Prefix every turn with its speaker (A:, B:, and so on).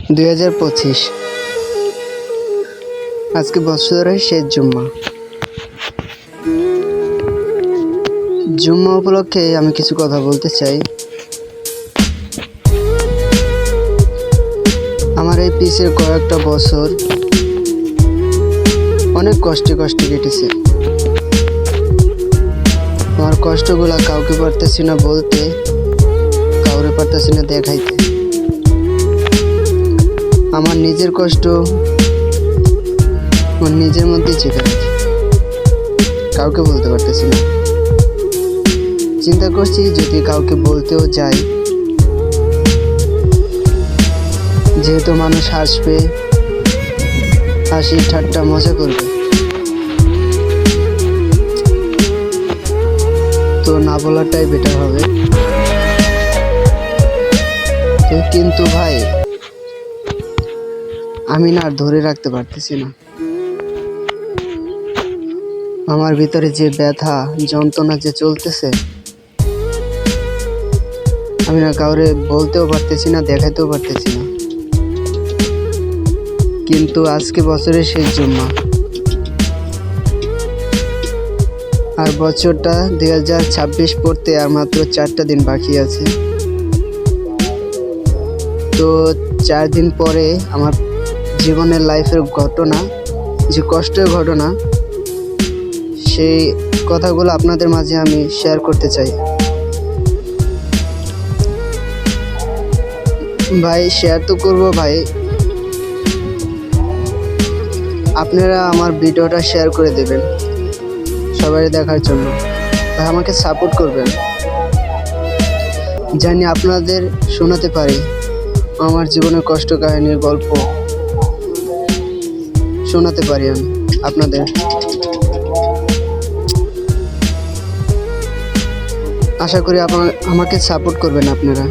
A: 2025 আজকে বছরের শেষ জুম্মা উপলক্ষে আমি কিছু কথা বলতে চাই। আমার এই পিসের কয়েকটা বছর অনেক কষ্টে কেটেছে। আমার কষ্টগুলা কাউকে পারতেছি না বলতে, কাউরে পারতেছি না দেখাইতে। আমার নিজের কষ্ট আমার নিজের মধ্যেই চেপে রাখি, কাউকে বলতে পারতেছি না। চিন্তা করছি যদি কাউকে বলতেও যাই, যেহেতু মানুষ হাসবে, হাসি ঠাট্টা মজা করবে, তো না বলাটাই বেটার হবে। তো কিন্তু ভাই আমি না আর ধরে রাখতে পারতেছি না। আমার ভিতরে যে ব্যথা যন্ত্রণা যে চলতেছে, আমি না কাউরে বলতেও পারতেছি না, দেখাইতেও পারতেছি না। কিন্তু আজকে বছরের শেষ জুম্মা, আর বছরটা 2026 পড়তে আর মাত্র 4টা দিন বাকি আছে। তো 4 দিন পরে আমার জীবনের লাইফের ঘটনা, যে কষ্টের ঘটনা, সেই কথাগুলো আপনাদের মাঝে আমি শেয়ার করতে চাই। ভাই শেয়ার তো করবো ভাই, আপনারা আমার ভিডিওটা শেয়ার করে দেবেন সবাই দেখার জন্য, ভাই আমাকে সাপোর্ট করবেন। জানি আপনাদের শোনাতে পারি আমার জীবনের কষ্ট কাহিনীর গল্প, শোনাতে পারি আমি আপনাদের। আশা করি আমাকে সাপোর্ট করবেন আপনারা।